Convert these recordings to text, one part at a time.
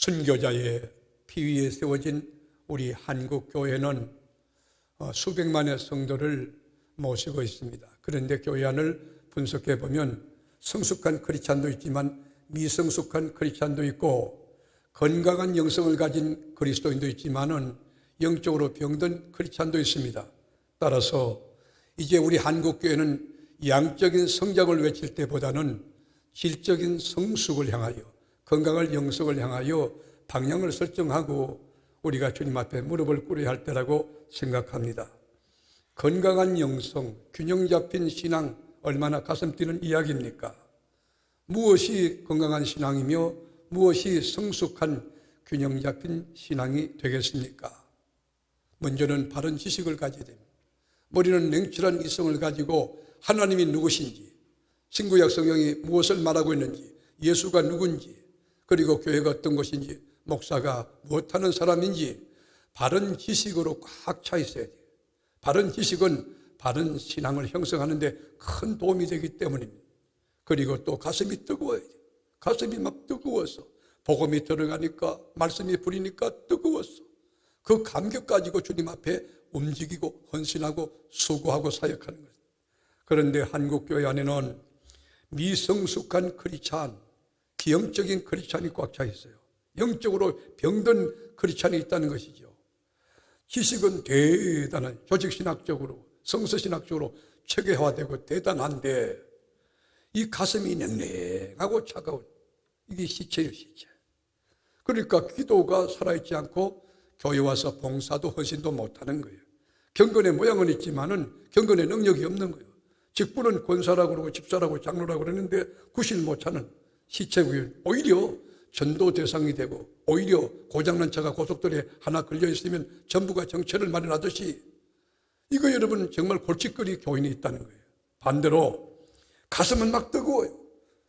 순교자의 피 위에 세워진 우리 한국교회는 수백만의 성도를 모시고 있습니다. 그런데 교회 안을 분석해 보면 성숙한 크리스찬도 있지만 미성숙한 크리스찬도 있고 건강한 영성을 가진 그리스도인도 있지만은 영적으로 병든 크리스찬도 있습니다. 따라서 이제 우리 한국교회는 양적인 성장을 외칠 때보다는 질적인 성숙을 향하여 건강한 영성을 향하여 방향을 설정하고 우리가 주님 앞에 무릎을 꿇어야 할 때라고 생각합니다. 건강한 영성, 균형 잡힌 신앙, 얼마나 가슴 뛰는 이야기입니까? 무엇이 건강한 신앙이며 무엇이 성숙한 균형 잡힌 신앙이 되겠습니까? 먼저는 바른 지식을 가져야 됩니다. 머리는 냉철한 이성을 가지고 하나님이 누구신지, 신구약 성경이 무엇을 말하고 있는지, 예수가 누군지, 그리고 교회가 어떤 것인지, 목사가 무엇하는 사람인지 바른 지식으로 꽉 차 있어야 돼요. 바른 지식은 바른 신앙을 형성하는 데 큰 도움이 되기 때문입니다. 그리고 또 가슴이 뜨거워야 돼요. 가슴이 막 뜨거워서 복음이 들어가니까, 말씀이 부리니까 뜨거웠어. 그 감격 가지고 주님 앞에 움직이고 헌신하고 수고하고 사역하는 거예요. 그런데 한국교회 안에는 미성숙한 크리스찬, 기형적인 크리스찬이 꽉 차 있어요. 영적으로 병든 크리스찬이 있다는 것이죠. 지식은 대단한, 조직신학적으로, 성서신학적으로 체계화되고 대단한데 이 가슴이 냉랭하고 차가운, 이게 시체예요, 시체. 그러니까 기도가 살아있지 않고 교회 와서 봉사도 헌신도 못하는 거예요. 경건의 모양은 있지만은 경건의 능력이 없는 거예요. 직분은 권사라고 그러고 집사라고 장로라고 그러는데 구실 못 차는 시체고요. 오히려 전도 대상이 되고 오히려 고장난 차가 고속도로에 하나 걸려 있으면 전부가 정체를 마련하듯이 이거 여러분 정말 골칫거리 교인이 있다는 거예요. 반대로 가슴은 막 뜨거워요.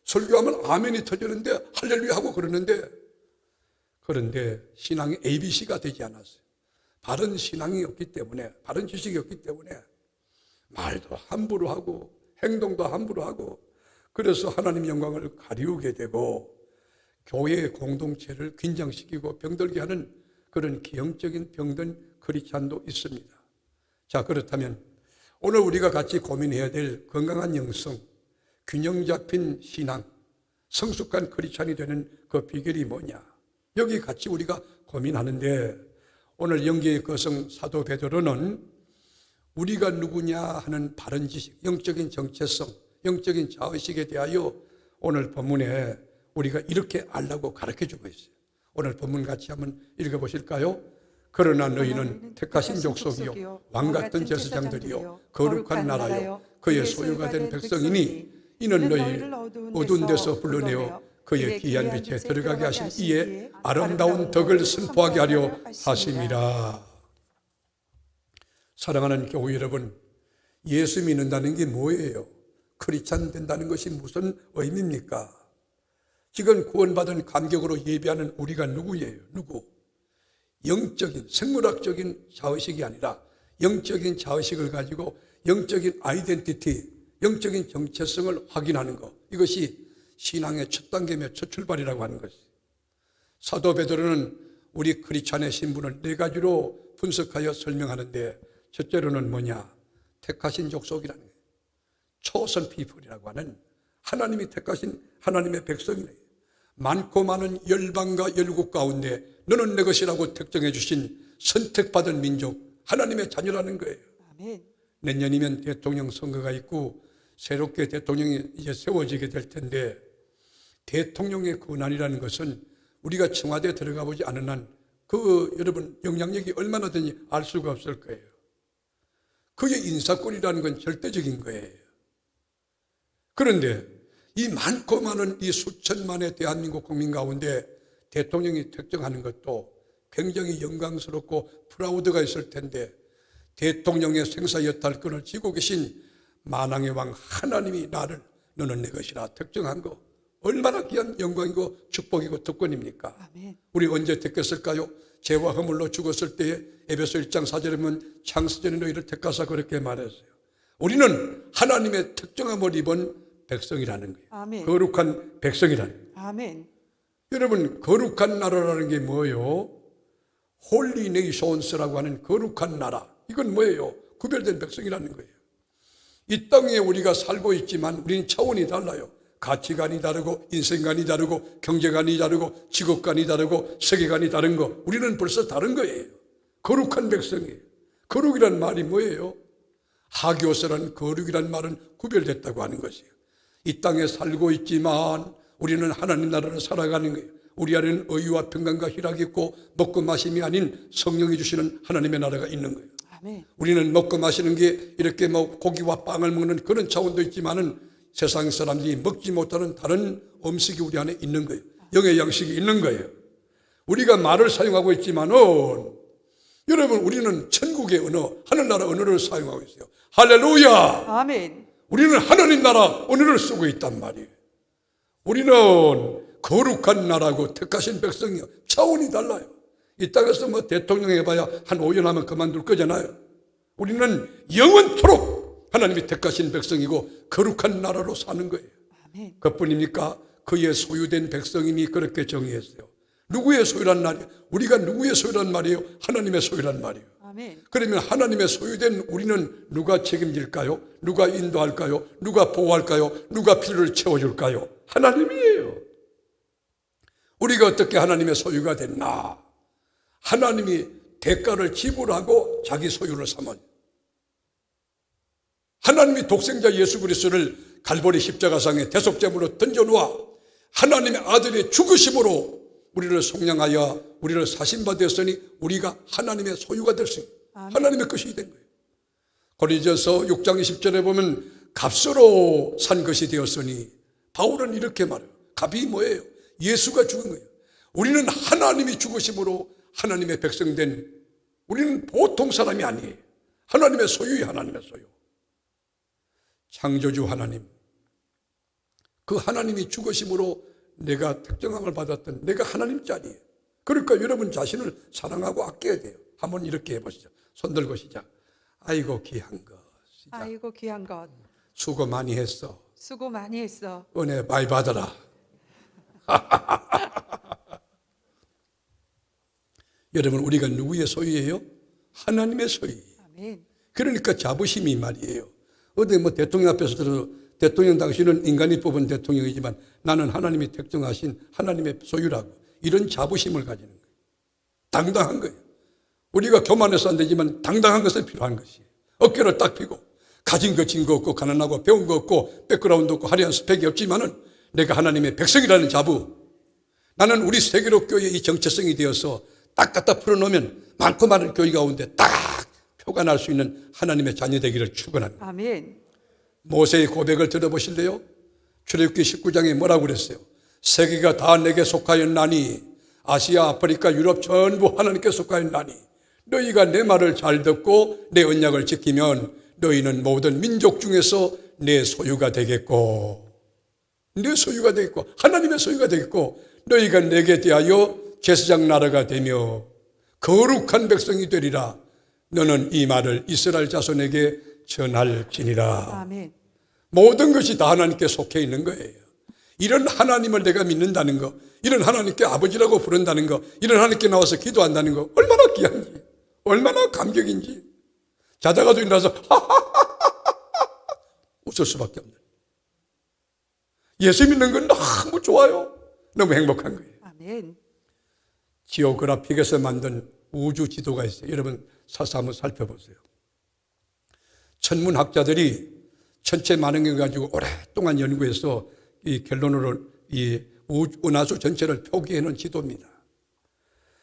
설교하면 아멘이 터지는데 할렐루야 하고 그런데 신앙이 ABC가 되지 않았어요. 바른 신앙이 없기 때문에, 바른 지식이 없기 때문에 말도 함부로 하고 행동도 함부로 하고 그래서 하나님의 영광을 가리우게 되고 교회의 공동체를 긴장시키고 병들게 하는 그런 기형적인 병든 크리스찬도 있습니다. 자, 그렇다면 오늘 우리가 같이 고민해야 될 건강한 영성, 균형 잡힌 신앙, 성숙한 크리스찬이 되는 그 비결이 뭐냐? 여기 같이 우리가 고민하는데 오늘 영계의 거성 사도 베드로는 우리가 누구냐 하는 바른 지식, 영적인 정체성, 영적인 자의식에 대하여 오늘 본문에 우리가 이렇게 알라고 가르쳐주고 있어요. 오늘 본문 같이 한번 읽어보실까요? 그러나 너희는 택하신 족속이요 왕같은 제사장들이요 거룩한 나라요 그의 소유가 된 백성이니 이는 너희를 어두운 데서 불러내어 그의 귀한 빛에 들어가게 하신 이의 아름다운 덕을 선포하게 하려 하심이라. 사랑하는 교회 여러분, 예수 믿는다는 게 뭐예요? 크리스찬 된다는 것이 무슨 의미입니까? 지금 구원받은 감격으로 예배하는 우리가 누구예요? 누구? 영적인, 생물학적인 자의식이 아니라 영적인 자의식을 가지고 영적인 아이덴티티, 영적인 정체성을 확인하는 것, 이것이 신앙의 첫 단계며 첫 출발이라고 하는 것이에요. 사도 베드로는 우리 크리스찬의 신분을 네 가지로 분석하여 설명하는데 첫째로는 뭐냐? 택하신 족속이라는 거예요. 초선 피플이라고 하는 하나님이 택하신 하나님의 백성이래요. 많고 많은 열방과 열국 가운데 너는 내 것이라고 특정해 주신 선택받은 민족, 하나님의 자녀라는 거예요. 아멘. 내년이면 대통령 선거가 있고 새롭게 대통령이 이제 세워지게 될 텐데 대통령의 권한이라는 것은 우리가 청와대에 들어가 보지 않은 한 여러분 영향력이 얼마나 되는지 알 수가 없을 거예요. 그의 인사권이라는 건 절대적인 거예요. 그런데 이 많고 많은 이 수천만의 대한민국 국민 가운데 대통령이 특정하는 것도 굉장히 영광스럽고 프라우드가 있을 텐데 대통령의 생사 여탈권을 쥐고 계신 만왕의 왕 하나님이 나를 너는 내 것이라 특정한 거 얼마나 귀한 영광이고 축복이고 특권입니까? 아멘. 우리 언제 택했을까요? 죄와 허물로 죽었을 때에 에베소 1장 4절에 보면 창세전에 너희를 택하사 그렇게 말했어요. 우리는 하나님의 특정함을 입은 백성이라는 거예요. 아멘. 거룩한 백성이라는 거예요. 아멘. 여러분, 거룩한 나라라는 게 뭐예요? 홀리 네이션스라고 하는 거룩한 나라. 이건 뭐예요? 구별된 백성이라는 거예요. 이 땅에 우리가 살고 있지만 우리는 차원이 달라요. 가치관이 다르고 인생관이 다르고 경제관이 다르고 직업관이 다르고 세계관이 다른 거, 우리는 벌써 다른 거예요. 거룩한 백성이에요. 거룩이란 말이 뭐예요? 하교서란 거룩이란 말은 구별됐다고 하는 것이에요. 이 땅에 살고 있지만 우리는 하나님 나라를 살아가는 거예요. 우리 안에는 의와 평강과 희락이 있고 먹고 마심이 아닌 성령이 주시는 하나님의 나라가 있는 거예요. 아멘. 우리는 먹고 마시는 게 이렇게 뭐 고기와 빵을 먹는 그런 차원도 있지만은 세상 사람들이 먹지 못하는 다른 음식이 우리 안에 있는 거예요. 영의 양식이 있는 거예요. 우리가 말을 사용하고 있지만은 여러분, 우리는 천국의 언어, 하늘나라 언어를 사용하고 있어요. 할렐루야! 아멘. 우리는 하나님 나라 언어를 쓰고 있단 말이에요. 우리는 거룩한 나라고 택하신 백성이요. 차원이 달라요. 이 땅에서 뭐 대통령 해봐야 한 5년 하면 그만둘 거잖아요. 우리는 영원토록 하나님이 택하신 백성이고 거룩한 나라로 사는 거예요. 아멘. 그뿐입니까? 그의 소유된 백성이니 그렇게 정의했어요. 누구의 소유란 말이에요? 우리가 누구의 소유란 말이에요? 하나님의 소유란 말이에요. 아멘. 그러면 하나님의 소유된 우리는 누가 책임질까요? 누가 인도할까요? 누가 보호할까요? 누가 필요를 채워줄까요? 하나님이에요. 우리가 어떻게 하나님의 소유가 됐나? 하나님이 대가를 지불하고 자기 소유를 삼은, 하나님이 독생자 예수 그리스도를 갈보리 십자가상에 대속제물로 던져놓아 하나님의 아들의 죽으심으로 우리를 속량하여 우리를 사신받았으니 우리가 하나님의 소유가 될 수 있는, 하나님의 것이 된 거예요. 고린도전서 6장 20절에 보면 값으로 산 것이 되었으니, 바울은 이렇게 말해요. 값이 뭐예요? 예수가 죽은 거예요. 우리는 하나님이 죽으심으로 하나님의 백성된, 우리는 보통 사람이 아니에요. 하나님의 소유예요. 하나님의 소유. 창조주 하나님, 그 하나님이 죽으심으로 내가 특정함을 받았던 내가 하나님 자리예요. 그러니까 여러분 자신을 사랑하고 아껴야 돼요. 한번 이렇게 해보시죠. 손 들고 시작. 아이고 귀한 것. 시작. 아이고 귀한 것. 수고 많이 했어. 수고 많이 했어. 은혜 많이 받아라. 여러분, 우리가 누구의 소유예요? 하나님의 소유예요. 아멘. 그러니까 자부심이 말이에요. 어디 뭐 대통령 앞에서 들어서 대통령 당신은 인간이 뽑은 대통령이지만 나는 하나님이 택정하신 하나님의 소유라고, 이런 자부심을 가지는 거예요. 당당한 거예요. 우리가 교만해서 안 되지만 당당한 것은 필요한 것이에요. 어깨를 딱 펴고 가진 거 진 거 없고 가난하고 배운 거 없고 백그라운드 없고 화려한 스펙이 없지만은 내가 하나님의 백성이라는 자부. 나는 우리 세계로 교회의 이 정체성이 되어서 딱 갖다 풀어놓으면 많고 많은 교회 가운데 딱 표가 날 수 있는 하나님의 자녀 되기를 축원합니다. 아멘. 모세의 고백을 들어보실래요? 출애굽기 19장에 뭐라고 그랬어요? 세계가 다 내게 속하였나니, 아시아, 아프리카, 유럽 전부 하나님께 속하였나니 너희가 내 말을 잘 듣고 내 언약을 지키면 너희는 모든 민족 중에서 내 소유가 되겠고, 내 소유가 되겠고 하나님의 소유가 되겠고, 너희가 내게 대하여 제사장 나라가 되며 거룩한 백성이 되리라. 너는 이 말을 이스라엘 자손에게 전할지니라. 아멘. 모든 것이 다 하나님께 속해 있는 거예요. 이런 하나님을 내가 믿는다는 거, 이런 하나님께 아버지라고 부른다는 거, 이런 하나님께 나와서 기도한다는 거 얼마나 귀한지, 얼마나 감격인지. 자다가도 일어나서 웃을 수밖에 없는, 예수 믿는 건 너무 좋아요. 너무 행복한 거예요. 아멘. 지오그래픽에서 만든 우주 지도가 있어요. 여러분 사서 한번 살펴보세요. 천문학자들이 천체 만행을 가지고 오랫동안 연구해서 이 결론으로 이 은하수 전체를 표기해 놓은 지도입니다.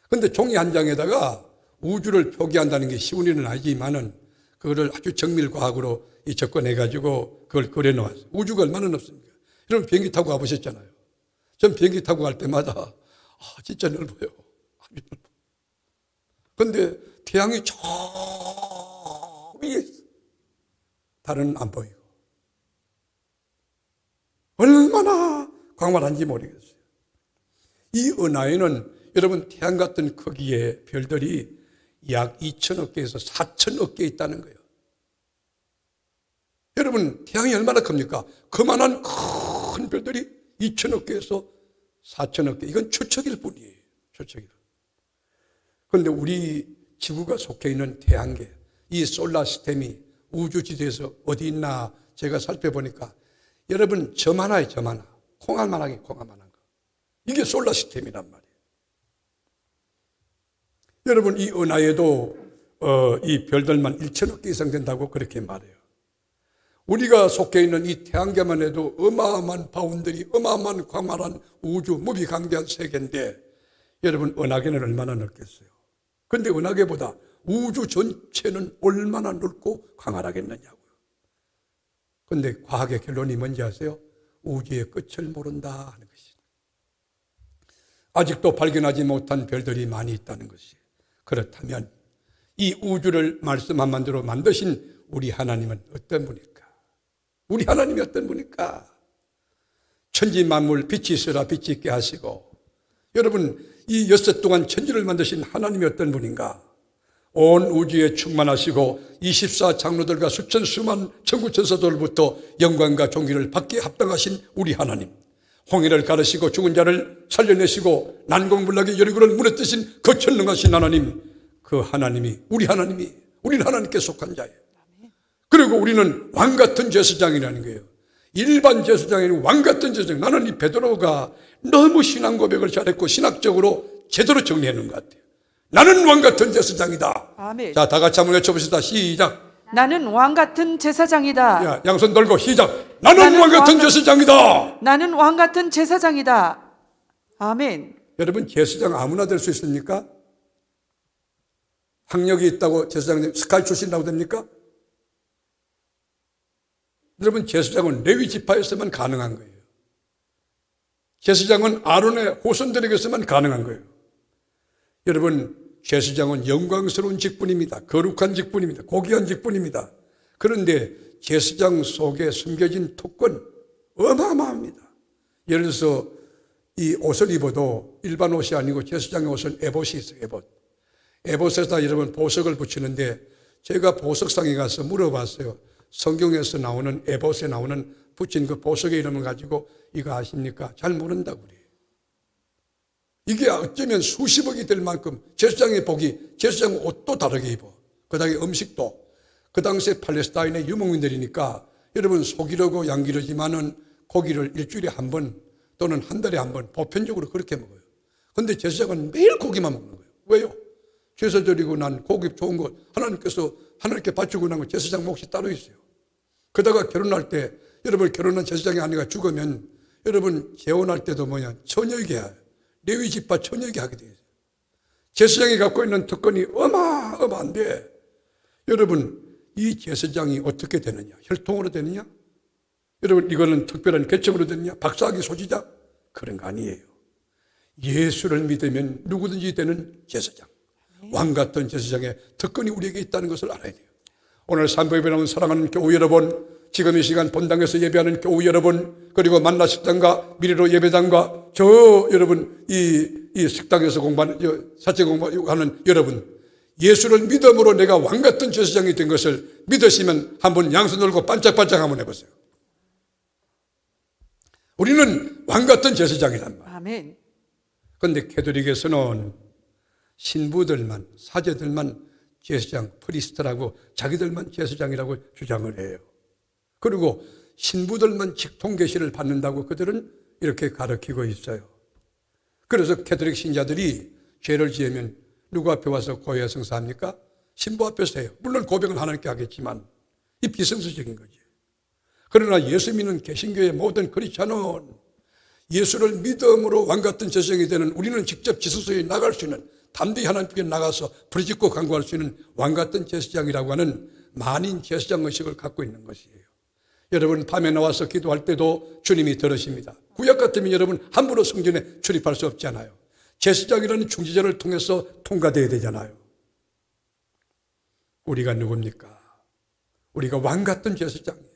그런데 종이 한 장에다가 우주를 표기한다는 게 쉬운 일은 아니지만은 그거를 아주 정밀과학으로 접근해 가지고 그걸 그려 놓았어요. 우주가 얼마나 넓습니까? 여러분 비행기 타고 가보셨잖아요. 전 비행기 타고 갈 때마다 진짜 넓어요. 아주 넓어. 그런데 태양이 저 위에 있어. 달은 안 보이고. 얼마나 광활한지 모르겠어요. 이 은하에는 여러분 태양 같은 크기의 별들이 약 2천억 개에서 4천억 개 있다는 거예요. 여러분 태양이 얼마나 큽니까? 그만한 큰 별들이 2천억 개에서 4천억 개. 이건 추측일 뿐이에요. 추측일. 그런데 우리 지구가 속해 있는 태양계, 이 솔라 시스템이 우주지대에서 어디 있나 제가 살펴보니까 여러분 점 하나에 점 하나. 콩알만하게 콩알만한 거. 이게 솔라 시스템이란 말이에요. 여러분 이 은하에도 이 별들만 1천억 개 이상 된다고 그렇게 말해요. 우리가 속해 있는 이 태양계만 해도 어마어마한 바운더리, 어마어마한 광활한 우주, 무비강대한 세계인데 여러분 은하계는 얼마나 넓겠어요? 그런데 은하계보다 우주 전체는 얼마나 넓고 광활하겠느냐고요. 그런데 과학의 결론이 뭔지 아세요? 우주의 끝을 모른다 하는 것이. 아직도 발견하지 못한 별들이 많이 있다는 것이. 그렇다면 이 우주를 말씀 한마디로 만드신 우리 하나님은 어떤 분일까? 우리 하나님이 어떤 분일까? 천지 만물 빛이 있으라 빛이 있게 하시고, 여러분 이 엿새 동안 천지를 만드신 하나님이 어떤 분인가? 온 우주에 충만하시고 24 장로들과 수천 수만 천구 천사들로부터 영광과 존귀를 받기에 합당하신 우리 하나님, 홍해를 가르시고 죽은 자를 살려내시고 난공불락의 여리고를 물에 뜨신 그 전능하신 하나님, 그 하나님이 우리는 하나님께 속한 자예요. 그리고 우리는 왕같은 제사장이라는 거예요. 일반 제사장이 아니고 왕같은 제사장. 나는 이 베드로가 너무 신앙 고백을 잘했고 신학적으로 제대로 정리해놓은 것 같아요. 나는 왕같은 제사장이다. 아멘. 자, 다 같이 한번 외쳐봅시다. 시작. 나는 왕같은 제사장이다. 야, 양손 들고 시작. 나는 왕같은 제사장이다. 나는 왕같은 제사장이다. 아멘. 여러분 제사장 아무나 될 수 있습니까? 학력이 있다고 제사장님 스카이 출신이라고 됩니까? 여러분 제사장은 레위 지파에서만 가능한 거예요. 제사장은 아론의 후손들에게서만 가능한 거예요. 여러분 제사장은 영광스러운 직분입니다. 거룩한 직분입니다. 고귀한 직분입니다. 그런데 제사장 속에 숨겨진 특권 어마어마합니다. 예를 들어서 이 옷을 입어도 일반 옷이 아니고 제사장의 옷은 에봇이 있어요. 에봇에다 여러분 보석을 붙이는데 제가 보석상에 가서 물어봤어요. 성경에서 나오는 에봇에 나오는 붙인 그 보석의 이름을 가지고 이거 아십니까? 잘 모른다고 그래요. 이게 어쩌면 수십억이 될 만큼 제사장의 복이, 제사장 옷도 다르게 입어. 그 다음에 음식도. 그 당시에 팔레스타인의 유목민들이니까 여러분 소기르고 양기르지만은 고기를 일주일에 한 번 또는 한 달에 한 번 보편적으로 그렇게 먹어요. 그런데 제사장은 매일 고기만 먹는 거예요. 왜요? 제사 드리고 난 고기 좋은 거 하나님께서 하나님께 바치고 나면 제사장 몫이 따로 있어요. 그러다가 결혼할 때 여러분 결혼한 제사장의 아내가 죽으면 여러분 재혼할 때도 처녀에게 레위 지파 처녀에게 하게 돼요. 제사장이 갖고 있는 특권이 어마어마한데 여러분 이 제사장이 어떻게 되느냐? 혈통으로 되느냐? 여러분 이거는 특별한 계층으로 되느냐? 박사학위 소지자? 그런 거 아니에요. 예수를 믿으면 누구든지 되는 제사장, 왕같은 제사장의 특권이 우리에게 있다는 것을 알아야 돼요. 오늘 산부예배 나온 사랑하는 교우 여러분, 지금 이 시간 본당에서 예배하는 교우 여러분, 그리고 만나 식당과 미래로 예배당과 저 여러분 이 식당에서 공부하는 사체 공부하는 여러분, 예수를 믿음으로 내가 왕같은 제사장이 된 것을 믿으시면 한번 양손 들고 반짝반짝 한번 해보세요. 우리는 왕같은 제사장이란 말이에요. 아멘. 그런데 캐톨릭에서는 신부들만, 사제들만 제사장, 프리스트라고 자기들만 제사장이라고 주장을 해요. 그리고 신부들만 직통계시를 받는다고 그들은 이렇게 가르치고 있어요. 그래서 캐톨릭 신자들이 죄를 지으면 누구 앞에 와서 고해 성사합니까? 신부 앞에서 해요. 물론 고백은 하나님께 하겠지만 이 비성수적인 거지. 그러나 예수 믿는 개신교의 모든 크리스찬은 예수를 믿음으로 왕같은 제사장이 되는, 우리는 직접 지성소에 나갈 수 있는, 담대히 하나님께 나가서 부르짖고 간구할 수 있는 왕같은 제사장이라고 하는 만인 제사장 의식을 갖고 있는 것이에요. 여러분 밤에 나와서 기도할 때도 주님이 들으십니다. 구약 같으면 여러분 함부로 성전에 출입할 수 없잖아요. 제사장이라는 중지자를 통해서 통과되어야 되잖아요. 우리가 누굽니까? 우리가 왕같은 제사장이에요.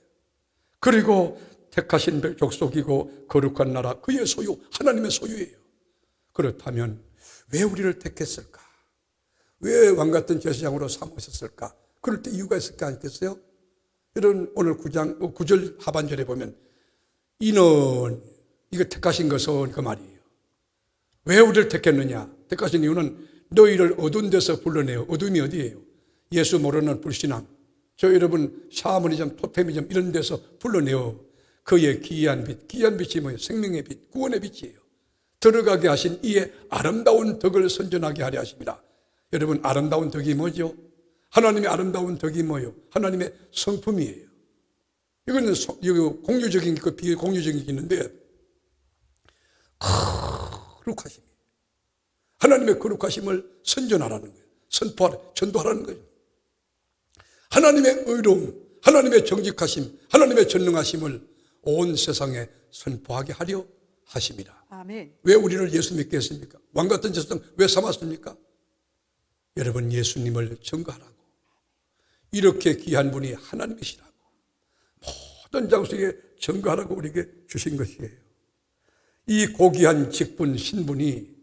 그리고 택하신 족속이고 거룩한 나라, 그의 소유, 하나님의 소유예요. 그렇다면 왜 우리를 택했을까? 왜 왕같은 제사장으로 삼으셨을까? 그럴 때 이유가 있을 게 아니겠어요? 여러분 오늘 9절 하반절에 보면 이는, 이거 택하신 것은 그 말이에요. 왜 우리를 택했느냐? 택하신 이유는 너희를 어두운 데서 불러내요. 어둠이 어디예요? 예수 모르는 불신앙, 저 여러분 샤머니즘, 토테미즘 이런 데서 불러내어 그의 귀한 빛, 귀한 빛이 뭐예요? 생명의 빛, 구원의 빛이에요. 들어가게 하신 이의 아름다운 덕을 선전하게 하려 하십니다. 여러분, 아름다운 덕이 뭐죠? 하나님의 아름다운 덕이 뭐예요? 하나님의 성품이에요. 이거는 공유적인 거, 비공유적인 게 있는데 거룩하심이에요. 하나님의 거룩하심을 선전하라는 거예요. 전도하라는 거예요. 하나님의 의로움, 하나님의 정직하심, 하나님의 전능하심을 온 세상에 선포하게 하려 하십니다. 아멘. 왜 우리를 예수 믿게 했습니까? 왕같은 제사장 왜 삼았습니까? 여러분, 예수님을 증거하라고. 이렇게 귀한 분이 하나님이시라고 모든 장소에 증거하라고 우리에게 주신 것이에요. 이 고귀한 직분, 신분이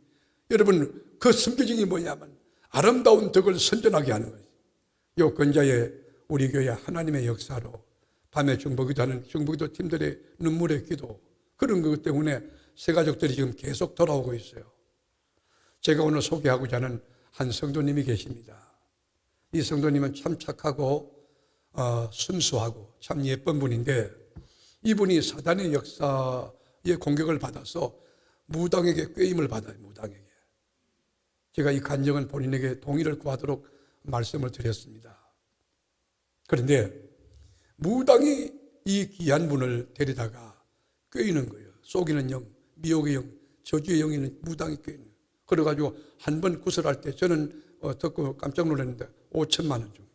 여러분 그 숨겨진이 뭐냐면 아름다운 덕을 선전하게 하는 거예요. 요 근자에 우리 교회 하나님의 역사로 밤에 중보기도 하는 중보기도 팀들의 눈물의 기도, 그런 것 때문에 새 가족들이 지금 계속 돌아오고 있어요. 제가 오늘 소개하고자 하는 한 성도님이 계십니다. 이 성도님은 참 착하고 순수하고 참 예쁜 분인데, 이분이 사단의 역사의 공격을 받아서 무당에게 꾀임을 받아요. 무당에게. 제가 이 간증은 본인에게 동의를 구하도록 말씀을 드렸습니다. 그런데 무당이 이 귀한 분을 데리다가 꾀이는 거예요. 속이는 영, 미혹의 영, 저주의 영이 있는 무당이 꾀이는 거예요. 그래가지고 한 번 구설할 때 저는 듣고 깜짝 놀랐는데 5천만 원 줍니다.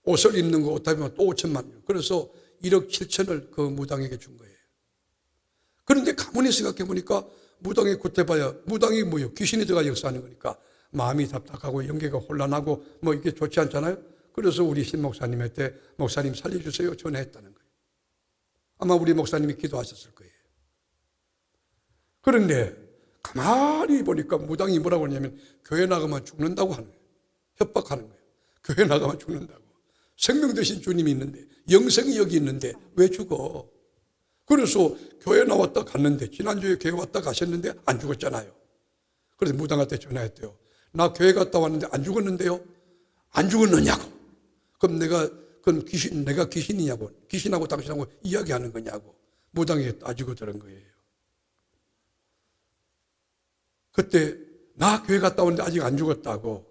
옷을 입는 거 옷 하면 또 5천만 원. 그래서 1억 7천을 그 무당에게 준 거예요. 그런데 가만히 생각해 보니까 무당이 굿해봐야 무당이 뭐예요? 귀신이 들어가 역사하는 거니까 마음이 답답하고 영계가 혼란하고 뭐 이게 좋지 않잖아요. 그래서 우리 신 목사님한테 목사님 살려주세요 전화했다는 거예요. 아마 우리 목사님이 기도하셨을 거예요. 그런데 가만히 보니까 무당이 뭐라고 하냐면 교회 나가면 죽는다고 하는 거예요. 협박하는 거예요. 교회 나가면 죽는다고. 생명 되신 주님이 있는데, 영생이 여기 있는데 왜 죽어? 그래서 교회 나왔다 갔는데, 지난주에 교회 왔다 가셨는데 안 죽었잖아요. 그래서 무당한테 전화했대요. 나 교회 갔다 왔는데 안 죽었는데요? 안 죽었느냐고. 그럼 내가 귀신이냐고. 귀신하고 당신하고 이야기하는 거냐고. 무당에게 따지고 들은 거예요. 그때 나 교회 갔다 왔는데 아직 안 죽었다고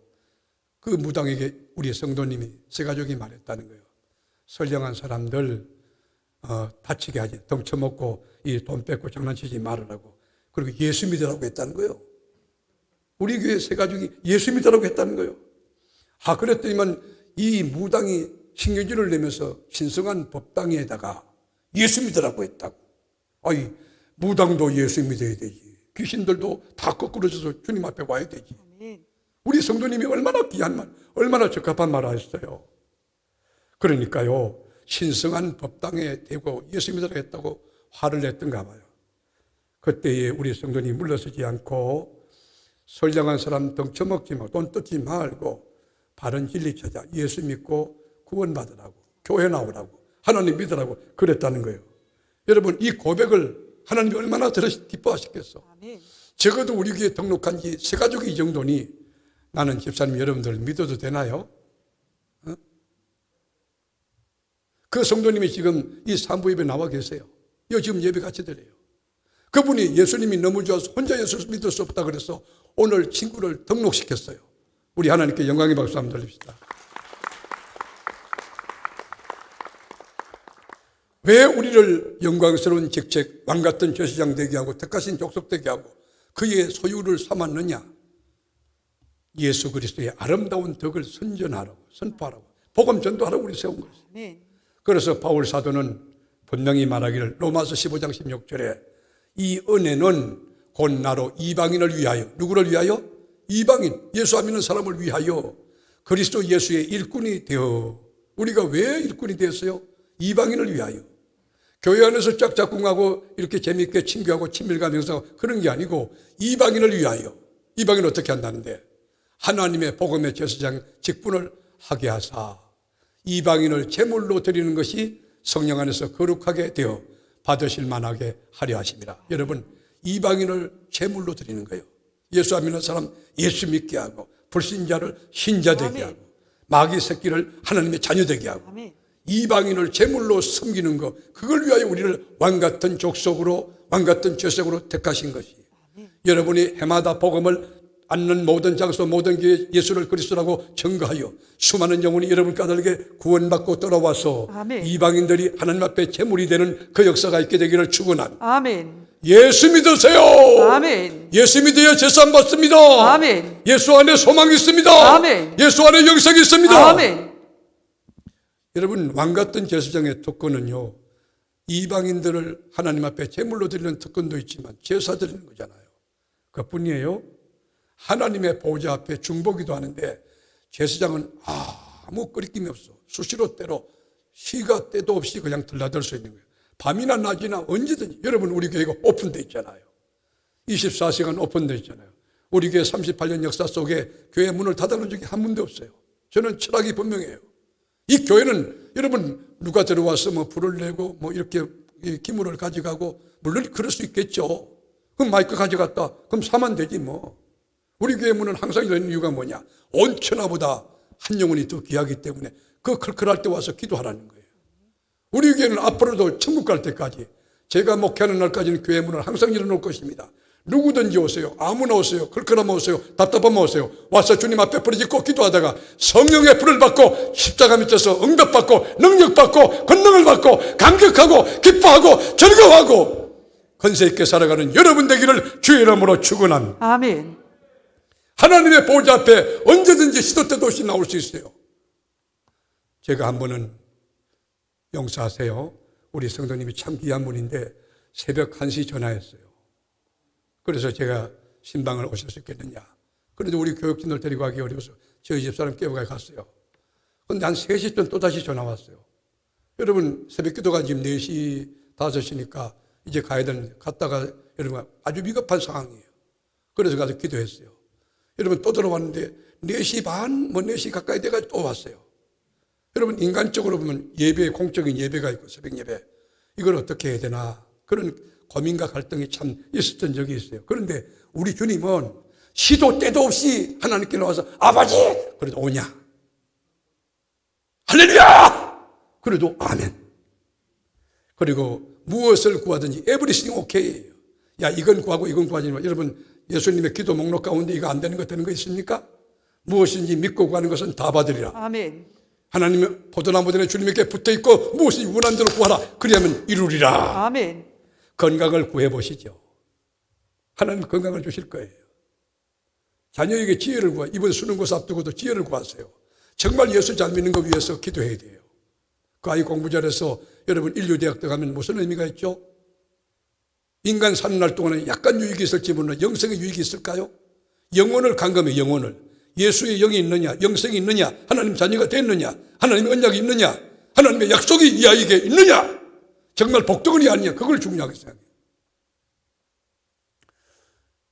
그 무당에게 우리 성도님이 새 가족이 말했다는 거예요. 선량한 사람들 다치게 하지, 덩쳐먹고 이 돈 뺏고 장난치지 말으라고. 그리고 예수 믿으라고 했다는 거예요. 우리 교회 새 가족이 예수 믿으라고 했다는 거예요. 그랬더니만 이 무당이 신경질을 내면서 신성한 법당에다가 예수 믿으라고 했다고. 아니, 무당도 예수 믿어야 되지. 귀신들도 다 거꾸로 져서 주님 앞에 와야 되지. 우리 성도님이 얼마나 귀한 말, 얼마나 적합한 말을 하셨어요. 그러니까요, 신성한 법당에 대고 예수 믿으라고 했다고 화를 냈던가 봐요. 그때에 우리 성도님이 물러서지 않고 선량한 사람 덩쳐먹지 말고 돈 뜯지 말고 바른 진리 찾아 예수 믿고 구원받으라고, 교회 나오라고, 하나님 믿으라고 그랬다는 거예요. 여러분, 이 고백을 하나님이 얼마나 기뻐하셨겠어. 적어도 우리 교회에 등록한 지 새 가족이 이 정도니 나는 집사님 여러분들 믿어도 되나요? 그 성도님이 지금 이 산부 예배 나와 계세요. 이 지금 예배 같이 드려요. 그분이 예수님이 너무 좋아서 혼자 예수 믿을 수 없다 그래서 오늘 친구를 등록시켰어요. 우리 하나님께 영광의 박수 한번 돌립시다. 왜 우리를 영광스러운 직책, 왕같은 제사장 되게 하고 택하신 족속 되게 하고 그의 소유를 삼았느냐? 예수 그리스도의 아름다운 덕을 선전하라고, 선포하라고, 복음 전도하라고 우리 세운 것이에요. 그래서 바울 사도는 분명히 말하기를 로마서 15장 16절에 이 은혜는 곧 나로 이방인을 위하여, 누구를 위하여? 이방인, 예수 안 믿는 사람을 위하여 그리스도 예수의 일꾼이 되어. 우리가 왜 일꾼이 되었어요? 이방인을 위하여. 교회 안에서 짝짝꿍하고 이렇게 재미있게 친교하고 친밀감 형성하고 그런 게 아니고 이방인을 위하여. 이방인은 어떻게 한다는데? 하나님의 복음의 제사장 직분을 하게 하사 이방인을 제물로 드리는 것이 성령 안에서 거룩하게 되어 받으실 만하게 하려 하십니다. 여러분, 이방인을 제물로 드리는 거예요. 예수 안 믿는 사람 예수 믿게 하고, 불신자를 신자 되게 하고, 마귀 새끼를 하나님의 자녀 되게 하고, 이방인을 제물로 섬기는 것, 그걸 위하여 우리를 왕같은 족속으로, 왕같은 죄색으로 택하신 것이에요. 여러분이 해마다 복음을 앉는 모든 장소, 모든 교회 예수를 그리스도라고 증거하여 수많은 영혼이 여러분 까닭에 구원받고 돌아와서 이방인들이 하나님 앞에 제물이 되는 그 역사가 있게 되기를 축원합니다. 아멘. 예수 믿으세요. 아멘. 예수 믿어야 제산 받습니다. 아멘. 예수 안에 소망이 있습니다. 아멘. 예수 안에 영생이 있습니다. 아멘. 여러분, 왕같은 제사장의 특권은요, 이방인들을 하나님 앞에 제물로 드리는 특권도 있지만 제사 드리는 거잖아요. 그뿐이에요. 하나님의 보좌 앞에 중보기도 하는데 제사장은 아무 거리낌이 없어. 수시로 때로 시가 때도 없이 그냥 들라들 수 있는 거예요. 밤이나 낮이나 언제든지. 여러분, 우리 교회가 오픈되어 있잖아요. 24시간 오픈되어 있잖아요. 우리 교회 38년 역사 속에 교회 문을 닫아놓은 적이 한 번도 없어요. 저는 철학이 분명해요. 이 교회는 여러분, 누가 들어와서 뭐 불을 내고 뭐 이렇게 기물을 가져가고, 물론 그럴 수 있겠죠. 그럼 마이크 가져갔다, 그럼 사면 되지 뭐. 우리 교회 문은 항상 열리는 이유가 뭐냐? 온 천하보다 한 영혼이 더 귀하기 때문에 그 클클할 때 와서 기도하라는 거예요. 우리 교회는 앞으로도 천국 갈 때까지, 제가 목회하는 날까지는 교회 문을 항상 열어놓을 것입니다. 누구든지 오세요. 아무나 오세요. 클클하면 오세요. 답답하면 오세요. 와서 주님 앞에 부르짖고 기도하다가 성령의 불을 받고 십자가 밑에서 응답받고 능력받고 권능을 받고 감격하고 기뻐하고 즐거워하고 권세 있게 살아가는 여러분 되기를 주의 이름으로 축원합니다. 아멘. 하나님의 보좌 앞에 언제든지 시도 때도 없이 나올 수 있어요. 제가 한 번은, 용서하세요, 우리 성도님이 참 귀한 분인데 새벽 1시 전화했어요. 그래서 제가 신방을 오실 수 있겠느냐. 그런데 우리 교육진들 데리고 가기 어려워서 저희 집사람 깨워가 갔어요. 그런데 한 3시쯤 또다시 전화 왔어요. 여러분, 새벽 기도가 지금 4시, 5시니까 이제 가야 되는데, 갔다가 여러분 아주 비겁한 상황이에요. 그래서 가서 기도했어요. 여러분, 또 들어왔는데 4시 반, 4시 가까이 돼가지고 또 왔어요. 여러분, 인간적으로 보면 예배, 공적인 예배가 있고 새벽 예배, 이걸 어떻게 해야 되나, 그런 고민과 갈등이 참 있었던 적이 있어요. 그런데 우리 주님은 시도 때도 없이 하나님께 나와서 아버지! 그래도 오냐? 할렐루야! 그래도 아멘. 그리고 무엇을 구하든지 에브리싱 오케이예요. 야, 이건 구하고 이건 구하지 마. 여러분, 예수님의 기도 목록 가운데 이거 안 되는 거 되는 거 있습니까? 무엇인지 믿고 구하는 것은 다 받으리라. 아멘. 하나님의 포도나무들에 주님에게 붙어있고 무엇이 원하는 대로 구하라. 그리하면 이루리라. 아멘. 건강을 구해보시죠. 하나님 건강을 주실 거예요. 자녀에게 지혜를 구하. 이번 수능고사 앞두고도 지혜를 구하세요. 정말 예수 잘 믿는 거 위해서 기도해야 돼요. 그 아이 공부 잘해서 여러분 인류대학 들어가면 무슨 의미가 있죠? 인간 사는 날 동안에 약간 유익이 있을지 모르나 영생의 유익이 있을까요? 영혼을 간검해. 영혼을. 예수의 영이 있느냐, 영생이 있느냐, 하나님 자녀가 됐느냐, 하나님의 언약이 있느냐, 하나님의 약속이 이 아이에게 있느냐, 정말 복덕은이 아니냐, 그걸 중요하게 생각해요.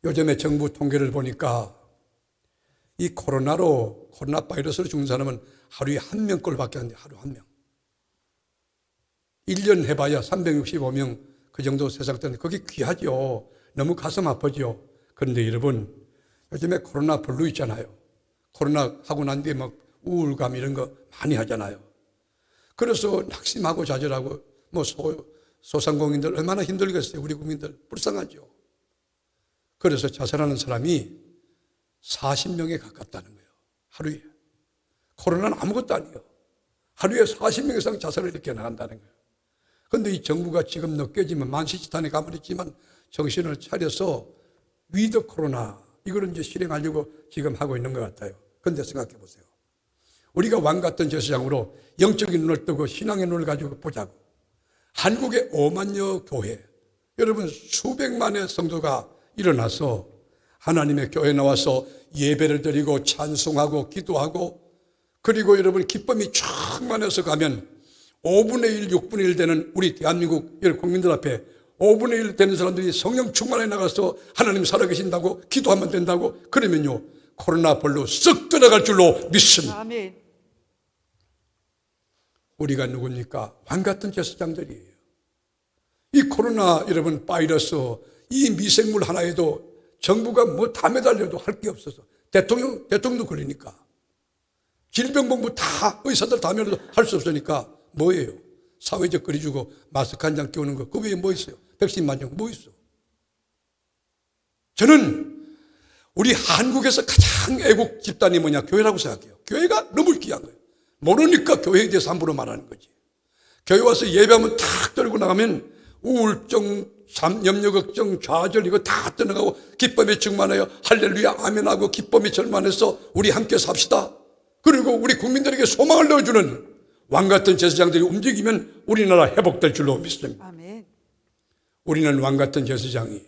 요즘에 정부 통계를 보니까 이 코로나 바이러스로 죽는 사람은 하루에 1명꼴밖에 안 돼요. 하루 1명. 1년 해봐야 365명 그 정도 세상 때는 그게 귀하죠. 너무 가슴 아프죠. 그런데 여러분, 요즘에 코로나 블루 있잖아요. 코로나 하고 난 뒤에 막 우울감 이런 거 많이 하잖아요. 그래서 낙심하고 좌절하고 뭐 소상공인들 얼마나 힘들겠어요. 우리 국민들 불쌍하죠. 그래서 자살하는 사람이 40명에 가깝다는 거예요. 하루에. 코로나는 아무것도 아니에요. 하루에 40명 이상 자살을 이렇게 나간다는 거예요. 그런데 이 정부가 지금 느껴지면 만시지탄에 가버렸지만 정신을 차려서 위드 코로나 이걸 이제 실행하려고 지금 하고 있는 것 같아요. 그런데 생각해 보세요. 우리가 왕 같은 제사장으로 영적인 눈을 뜨고 신앙의 눈을 가지고 보자고. 한국의 5만여 교회, 여러분 수백만의 성도가 일어나서 하나님의 교회에 나와서 예배를 드리고 찬송하고 기도하고, 그리고 여러분 기쁨이 충만해서 가면 5분의 1, 6분의 1 되는 우리 대한민국 국민들 앞에 5분의 1 되는 사람들이 성령 충만해 나가서 하나님 살아계신다고 기도하면 된다고, 그러면요 코로나 벌로 쓱 들어갈 줄로 믿습니다. 아멘. 우리가 누굽니까? 왕 같은 제사장들이에요. 이 코로나 여러분 바이러스 이 미생물 하나에도 정부가 뭐 다 매달려도 할 게 없어서 대통령도 걸리니까 질병본부 다 의사들 다 매달려도 할 수 없으니까 뭐예요? 사회적 거리 주고 마스크 한 장 끼우는 거. 그 외에 뭐 있어요? 백신 맞는 거 뭐 있어? 저는 우리 한국에서 가장 애국 집단이 뭐냐? 교회라고 생각해요. 교회가 너무 귀한 거예요. 모르니까 교회에 대해서 함부로 말하는 거지. 교회 와서 예배하면 탁 떨고 나가면 우울증, 염려, 걱정, 좌절 이거 다 떠나가고 기쁨에 충만하여 할렐루야 아멘하고 기쁨에 절만해서 우리 함께 삽시다. 그리고 우리 국민들에게 소망을 넣어주는 왕같은 제사장들이 움직이면 우리나라 회복될 줄로 믿습니다. 아멘. 우리는 왕같은 제사장이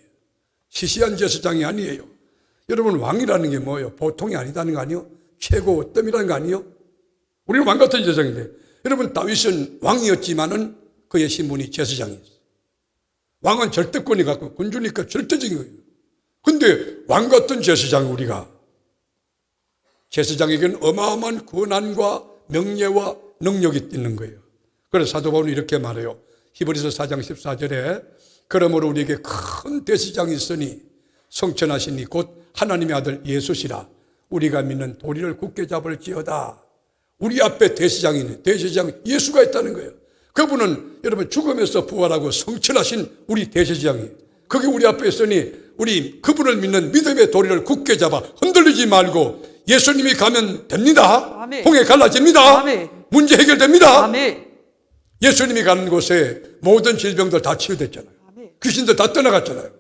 시시한 제사장이 아니에요. 여러분 왕이라는 게 뭐예요? 보통이 아니다는 거 아니에요? 최고 어뜸이라는 거 아니에요? 우리는 왕같은 제사장인데 여러분 다윗은 왕이었지만은 그의 신분이 제사장이었어요. 왕은 절대권이 갖고 군주니까 절대적인 거예요. 근데 왕같은 제사장 우리가 제사장에게는 어마어마한 권한과 명예와 능력이 있는 거예요. 그래서 사도 바울은 이렇게 말해요. 히브리서 4장 14절에 그러므로 우리에게 큰 대제사장이 있으니 성천하시니 곧 하나님의 아들 예수시라. 우리가 믿는 도리를 굳게 잡을지어다. 우리 앞에 대제사장이네. 대제사장 예수가 있다는 거예요. 그분은 여러분 죽음에서 부활하고 성천하신 우리 대제사장이 그게 우리 앞에 있으니 우리 그분을 믿는 믿음의 도리를 굳게 잡아 흔들리지 말고 예수님이 가면 됩니다. 아멘. 홍해 갈라집니다. 아멘. 문제 해결됩니다. 아멘. 예수님이 가는 곳에 모든 질병들 다 치유됐잖아요. 아멘. 귀신들 다 떠나갔잖아요.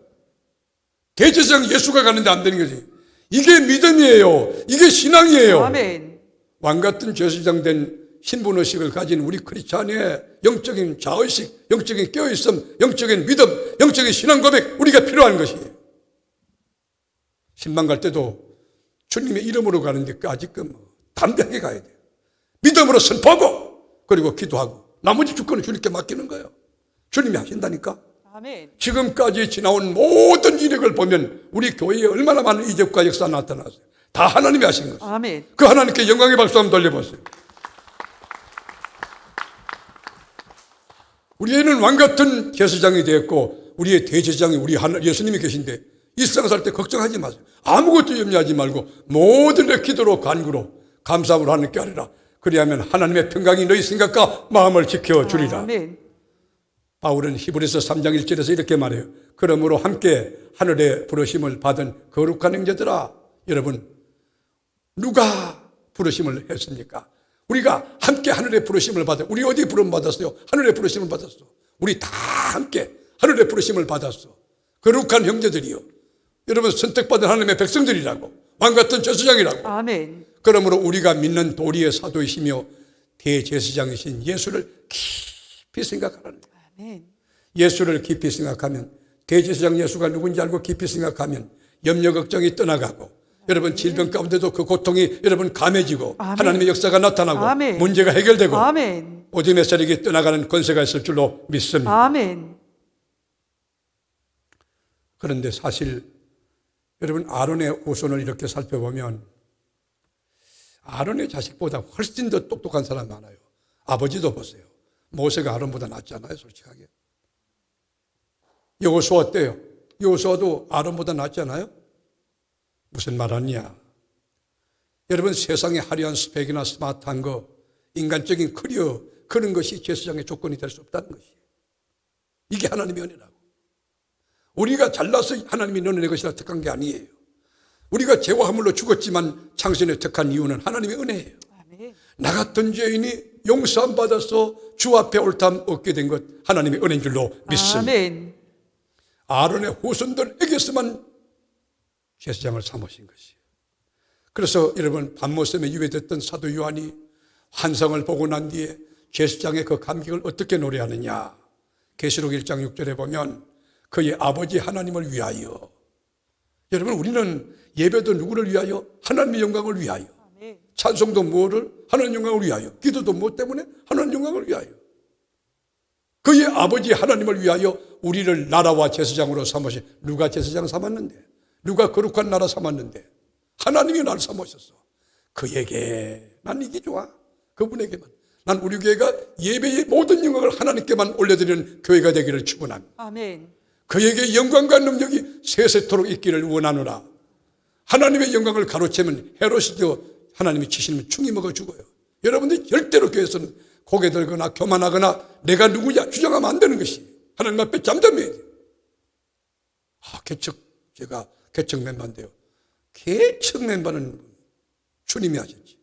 대제사장 예수가 가는데 안 되는 거지. 이게 믿음이에요. 이게 신앙이에요. 아멘. 왕같은 제사장 된 신분의식을 가진 우리 크리스찬의 영적인 자의식, 영적인 깨어있음, 영적인 믿음, 영적인 신앙 고백 우리가 필요한 것이에요. 신방 갈 때도 주님의 이름으로 가는데 아직은 담대하게 가야 돼요. 믿음으로 선포하고 그리고 기도하고 나머지 주권은 주님께 맡기는 거예요. 주님이 하신다니까. 아멘. 지금까지 지나온 모든 이력을 보면 우리 교회에 얼마나 많은 이적과 역사가 나타났어요. 다 하나님이 하신 것이에요. 아멘. 그 하나님께 영광의 박수 한번 돌려보세요. 우리는 왕같은 제사장이 되었고 우리의 대제사장이 우리 예수님이 계신데 이 세상 살 때 걱정하지 마세요. 아무것도 염려하지 말고 모든 의 기도로 간구로 감사함으로 하나님께 하리라. 그리하면 하나님의 평강이 너희 생각과 마음을 지켜주리라. 아멘. 바울은 히브리서 3장 1절에서 이렇게 말해요. 그러므로 함께 하늘의 부르심을 받은 거룩한 형제들아. 여러분 누가 부르심을 했습니까? 우리가 함께 하늘의 부르심을 받아. 우리 어디 부름 받았어요? 하늘의 부르심을 받았어. 우리 다 함께 하늘의 부르심을 받았어. 거룩한 형제들이요. 여러분 선택받은 하나님의 백성들이라고. 왕같은 제사장이라고. 아멘. 그러므로 우리가 믿는 도리의 사도이시며 대제사장이신 예수를 깊이 생각하라는 거예요. 아멘. 예수를 깊이 생각하면 대제사장 예수가 누군지 알고 깊이 생각하면 염려 걱정이 떠나가고 여러분 질병 가운데도 그 고통이 여러분 감해지고 아멘. 하나님의 역사가 나타나고 아멘. 문제가 해결되고 아멘. 오줌의 세력이 떠나가는 권세가 있을 줄로 믿습니다. 아멘. 그런데 사실 여러분 아론의 후손을 이렇게 살펴보면 아론의 자식보다 훨씬 더 똑똑한 사람 많아요. 아버지도 보세요. 모세가 아론보다 낫잖아요, 솔직하게. 여호수아 어때요? 여호수아도 아론보다 낫잖아요. 무슨 말 하냐? 여러분 세상의 화려한 스펙이나 스마트한 거, 인간적인 커리어 그런 것이 제사장의 조건이 될 수 없다는 것이에요. 이게 하나님의 은혜라고. 우리가 잘나서 하나님이 너네 것이라 택한 게 아니에요. 우리가 죄와 허물로 죽었지만 창세에 택한 이유는 하나님의 은혜예요. 아멘. 나 같은 죄인이 용서함 받아서 주 앞에 옳담 얻게 된 것 하나님의 은혜인 줄로 믿습니다. 아멘. 아론의 후손들에게서만 제사장을 삼으신 것이에요. 그래서 여러분 반모섬에 유배됐던 사도 요한이 환상을 보고 난 뒤에 제사장의 그 감격을 어떻게 노래하느냐. 계시록 1장 6절에 보면 그의 아버지 하나님을 위하여. 여러분 우리는 예배도 누구를 위하여? 하나님의 영광을 위하여. 아멘. 찬송도 뭐를? 하나님 영광을 위하여. 기도도 뭐 때문에? 하나님 영광을 위하여. 그의 아버지 하나님을 위하여 우리를 나라와 제사장으로 삼으신. 누가 제사장 삼았는데? 누가 거룩한 나라 삼았는데? 하나님이 나를 삼으셨어. 그에게 난 이게 좋아. 그분에게만. 난 우리 교회가 예배의 모든 영광을 하나님께만 올려드리는 교회가 되기를 축원합니다. 아멘. 그에게 영광과 능력이 세세토록 있기를 원하노라. 하나님의 영광을 가로채면 헤롯이도 하나님이 치시면 충이 먹어 죽어요. 여러분들 절대로 교회에서는 고개 들거나 교만하거나 내가 누구냐 주장하면 안 되는 것이 하나님 앞에 잠잠해야 돼요. 제가 개척 멤버인데요. 개척 멤버는 주님이 하셨지.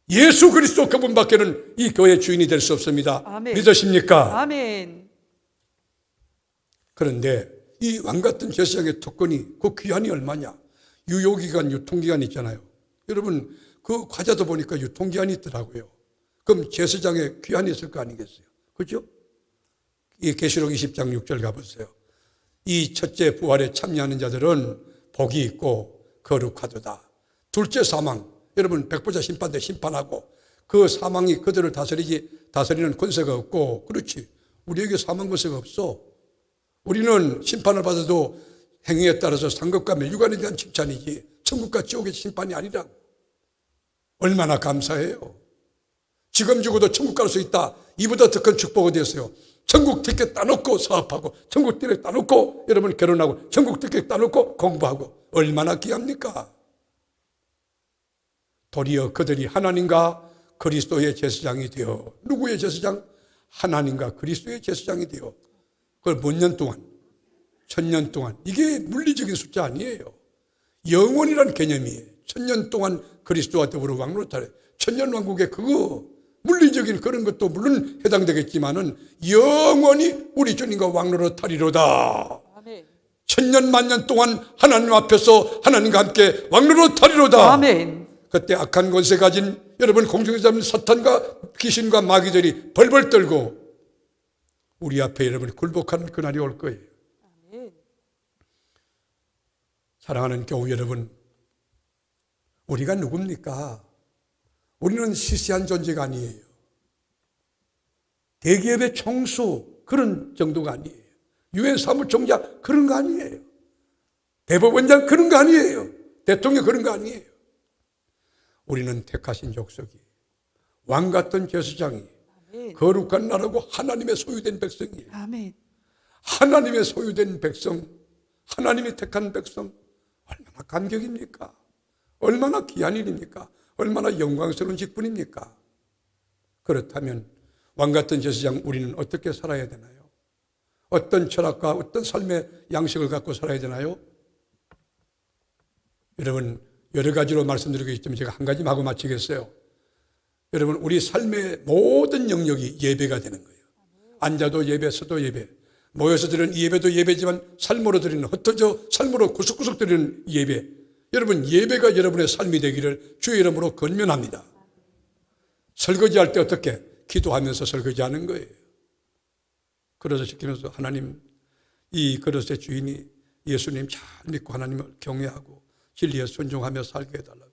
예수 그리스도 그분밖에는 이 교회의 주인이 될 수 없습니다. 아멘. 믿으십니까? 아멘. 그런데 이 왕같은 제사장의 특권이 그 기한이 얼마냐? 유효기간, 유통기간이 있잖아요. 여러분 그 과자도 보니까 유통기한이 있더라고요. 그럼 제사장의 기한이 있을 거 아니겠어요? 그렇죠? 이 계시록 20장 6절 가보세요. 이 첫째 부활에 참여하는 자들은 복이 있고 거룩하도다. 둘째 사망, 여러분 백보자 심판 때 심판하고 그 사망이 그들을 다스리는 권세가 없고, 그렇지, 우리에게 사망 권세가 없어. 우리는 심판을 받아도 행위에 따라서 상급과 멸류관에 대한 칭찬이지 천국과 지옥의 심판이 아니라고. 얼마나 감사해요. 지금 죽어도 천국 갈 수 있다. 이보다 더 큰 축복이 됐어요. 천국 티켓 따놓고 사업하고, 천국 티켓 따놓고 여러분 결혼하고, 천국 티켓 따놓고 공부하고, 얼마나 귀합니까? 도리어 그들이 하나님과 그리스도의 제사장이 되어, 누구의 제사장? 하나님과 그리스도의 제사장이 되어, 그걸 몇 년 동안? 1000년 동안. 이게 물리적인 숫자 아니에요. 영원이란 개념이에요. 1000년 동안 그리스도와 더불어 왕노릇하래. 1000년 왕국에 그거 물리적인 그런 것도 물론 해당되겠지만은 영원히 우리 주님과 왕노릇하리로다. 1000년 만년 동안 하나님 앞에서 하나님과 함께 왕노릇하리로다. 아멘. 그때 악한 권세 가진 여러분 공중에 잡는 사탄과 귀신과 마귀들이 벌벌 떨고 우리 앞에 여러분 굴복하는 그날이 올 거예요. 아멘. 사랑하는 교우 여러분, 우리가 누굽니까? 우리는 시시한 존재가 아니에요. 대기업의 총수 그런 정도가 아니에요. 유엔 사무총장 그런 거 아니에요. 대법원장 그런 거 아니에요. 대통령 그런 거 아니에요. 우리는 택하신 족속이, 왕 같은 제사장이, 아멘. 거룩한 나라고 하나님의 소유된 백성이에요. 아멘. 하나님의 소유된 백성, 하나님이 택한 백성, 얼마나 감격입니까? 얼마나 귀한 일입니까? 얼마나 영광스러운 직분입니까? 그렇다면 왕 같은 제사장 우리는 어떻게 살아야 되나요? 어떤 철학과 어떤 삶의 양식을 갖고 살아야 되나요? 여러분, 여러 가지로 말씀드리겠지만 제가 한 가지만 하고 마치겠어요. 여러분, 우리 삶의 모든 영역이 예배가 되는 거예요. 앉아도 예배, 서도 예배, 모여서 드리는 이 예배도 예배지만 삶으로 드리는, 흩어져 삶으로 구석구석 드리는 예배, 여러분 예배가 여러분의 삶이 되기를 주의 이름으로 권면합니다. 설거지할 때 어떻게? 기도하면서 설거지하는 거예요. 그릇을 지키면서 하나님, 이 그릇의 주인이 예수님 잘 믿고 하나님을 경외하고 진리에 순종하며 살게 해달라고.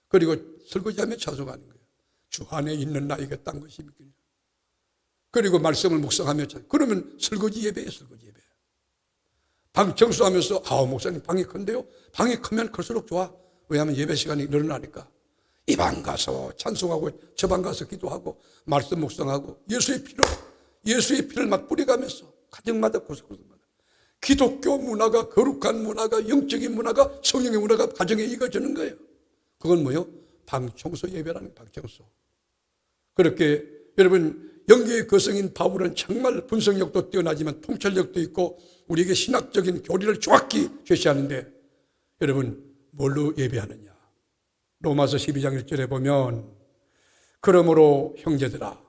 그리고 설거지하며 찬송하는 거예요. 주 안에 있는 나에게 딴 것이 믿기냐. 그리고 말씀을 묵상하며 그러면 설거지 예배예요. 설거지 예배. 방 청소하면서 목사님 방이 큰데요. 방이 크면 클수록 좋아. 왜냐하면 예배 시간이 늘어나니까. 이 방 가서 찬송하고 저 방 가서 기도하고 말씀 묵상하고 예수의 피를 막 뿌려가면서 가정마다 구석구석마다 기독교 문화가, 거룩한 문화가, 영적인 문화가, 성령의 문화가 가정에 익어지는 거예요. 그건 뭐예요? 방 청소 예배라는 방 청소. 그렇게 여러분 영계의 거성인 바울은 정말 분석력도 뛰어나지만 통찰력도 있고 우리에게 신학적인 교리를 정확히 제시하는데, 여러분 뭘로 예배하느냐? 로마서 12장 1절에 보면 그러므로 형제들아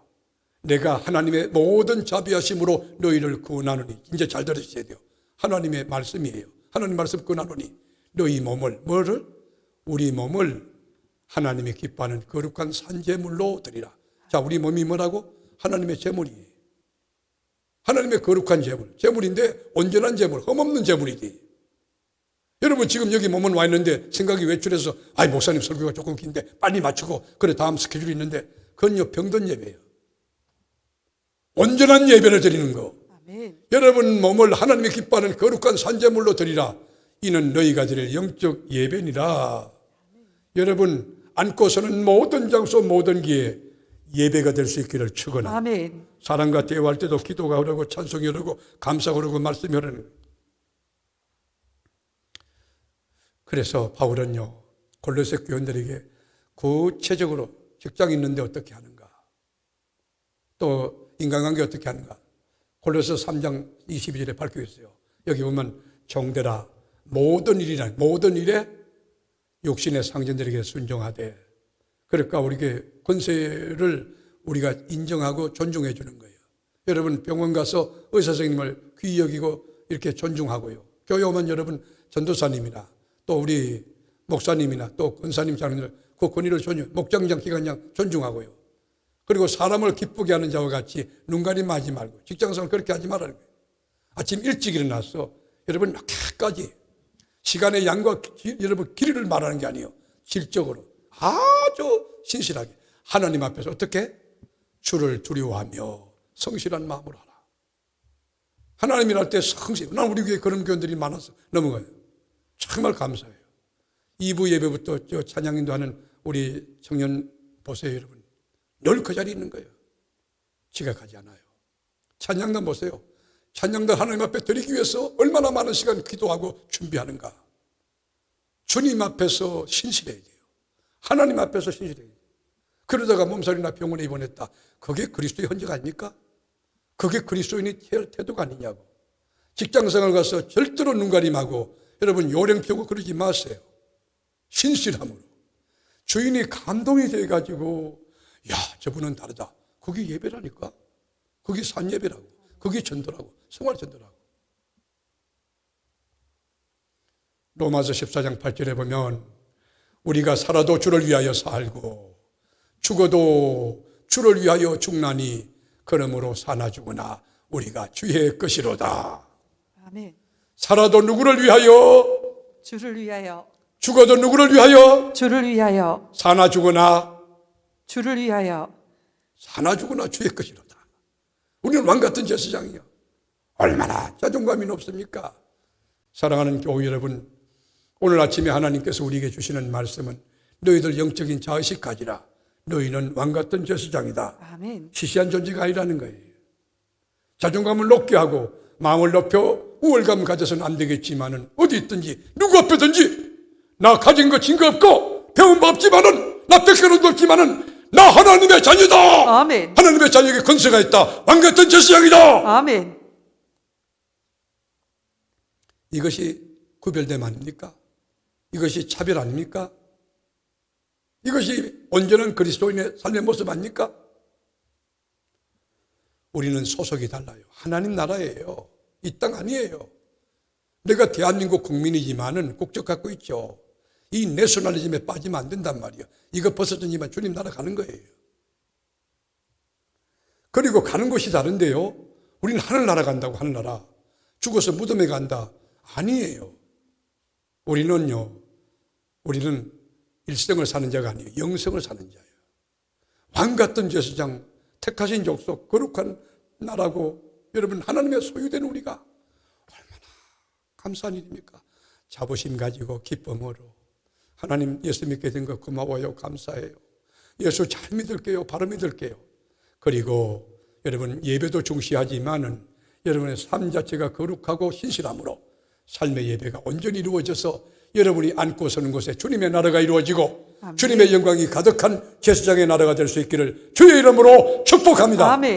내가 하나님의 모든 자비하심으로 너희를 구원하노니, 이제 잘 들으셔야 돼요. 하나님의 말씀이에요. 하나님 말씀 구원하노니 너희 몸을, 뭐를? 우리 몸을 하나님이 기뻐하는 거룩한 산제물로 드리라. 자, 우리 몸이 뭐라고? 하나님의 제물이에요. 하나님의 거룩한 제물, 제물인데 온전한 제물, 흠없는 제물이지. 여러분 지금 여기 몸은 와 있는데 생각이 외출해서 목사님 설교가 조금 긴데 빨리 맞추고 그래 다음 스케줄이 있는데, 그건요 병든 예배예요. 온전한 예배를 드리는 거. 아멘. 여러분 몸을 하나님이 기뻐하는 거룩한 산제물로 드리라. 이는 너희가 드릴 영적 예배니라. 여러분 안고서는 모든 장소 모든 기회 예배가 될 수 있기를 축원합니다. 아멘. 사람과 대화할 때도 기도가 흐르고 찬송이 흐르고 감사가 흐르고 말씀이 흐르는. 그래서 바울은요, 골로새 교인들에게 구체적으로 직장 있는데 어떻게 하는가, 또 인간관계 어떻게 하는가, 골로새 3장 22절에 밝혀 있어요. 여기 보면 종되라, 모든 일에 육신의 상전들에게 순종하되. 그러니까 우리에게 권세를 우리가 인정하고 존중해 주는 거예요. 여러분 병원 가서 의사 선생님을 귀히 여기고 이렇게 존중하고요. 교회 오면 여러분 전도사님이나 또 우리 목사님이나 또 권사님 장로들 그 권위를 존중, 목장장 기관장 존중하고요. 그리고 사람을 기쁘게 하는 자와 같이 눈가림하지 말고, 직장생활 그렇게 하지 말라는 거예요. 아침 일찍 일어나서 여러분 늦게까지 시간의 양과 여러분 길이를 말하는 게 아니에요. 질적으로 아주 신실하게 하나님 앞에서 어떻게? 주를 두려워하며 성실한 마음으로 하라. 하나님이라 할 때 성실. 난 우리 교회에 그런 교인들이 많아서 넘어가요. 정말 감사해요. 2부 예배부터 저 찬양인도 하는 우리 청년 보세요, 여러분. 늘 그 자리에 있는 거예요. 지각하지 않아요. 찬양단 보세요. 찬양단 하나님 앞에 드리기 위해서 얼마나 많은 시간 기도하고 준비하는가. 주님 앞에서 신실해야 돼요. 하나님 앞에서 신실해야 돼요. 그러다가 몸살이나 병원에 입원했다. 그게 그리스도의 헌적 아닙니까? 그게 그리스도인의 태도가 아니냐고. 직장생활 가서 절대로 눈가림하고 여러분 요령 피우고 그러지 마세요. 신실함으로. 주인이 감동이 돼가지고 야, 저분은 다르다. 그게 예배라니까. 그게 산예배라고. 그게 전도라고. 생활 전도라고. 로마서 14장 8절에 보면 우리가 살아도 주를 위하여 살고 죽어도 주를 위하여 죽나니 그러므로 사나 죽으나 우리가 주의 것이로다. 아멘. 살아도 누구를 위하여? 주를 위하여. 죽어도 누구를 위하여? 주를 위하여. 사나 죽으나? 주를 위하여. 사나 죽으나 주의 것이로다. 우리는 왕같은 제사장이요. 얼마나 자존감이 높습니까? 사랑하는 교회 여러분, 오늘 아침에 하나님께서 우리에게 주시는 말씀은 너희들 영적인 자의식 가지라. 너희는 왕같은 제사장이다. 아멘. 시시한 존재가 아니라는 거예요. 자존감을 높게 하고 마음을 높여 우월감 가져서는 안 되겠지만은 어디 있든지 누구 앞에든지 나 가진 거 진 거 없고 배운 바 없지만은 나 백혈은 없지만은 나 하나님의 자녀다. 아멘. 하나님의 자녀에게 권세가 있다. 왕같은 제사장이다. 아멘. 이것이 구별됨 아닙니까? 이것이 차별 아닙니까? 이것이 온전한 그리스도인의 삶의 모습 아닙니까? 우리는 소속이 달라요. 하나님 나라예요. 이 땅 아니에요. 내가 대한민국 국민이지만은 국적 갖고 있죠. 이 내셔널리즘에 빠지면 안 된단 말이에요. 이거 벗어던지면 주님 나라 가는 거예요. 그리고 가는 곳이 다른데요. 우리는 하늘나라 간다고, 하늘나라. 죽어서 무덤에 간다. 아니에요. 우리는 일생을 사는 자가 아니에요. 영생을 사는 자예요. 왕같은 제사장, 택하신 족속, 거룩한 나라고 여러분 하나님의 소유된 우리가 얼마나 감사한 일입니까? 자부심 가지고 기쁨으로 하나님 예수 믿게 된 거 고마워요. 감사해요. 예수 잘 믿을게요. 바로 믿을게요. 그리고 여러분 예배도 중시하지만은 여러분의 삶 자체가 거룩하고 신실함으로 삶의 예배가 온전히 이루어져서 여러분이 앉고 서는 곳에 주님의 나라가 이루어지고 아멘. 주님의 영광이 가득한 제사장의 나라가 될 수 있기를 주의 이름으로 축복합니다. 아멘.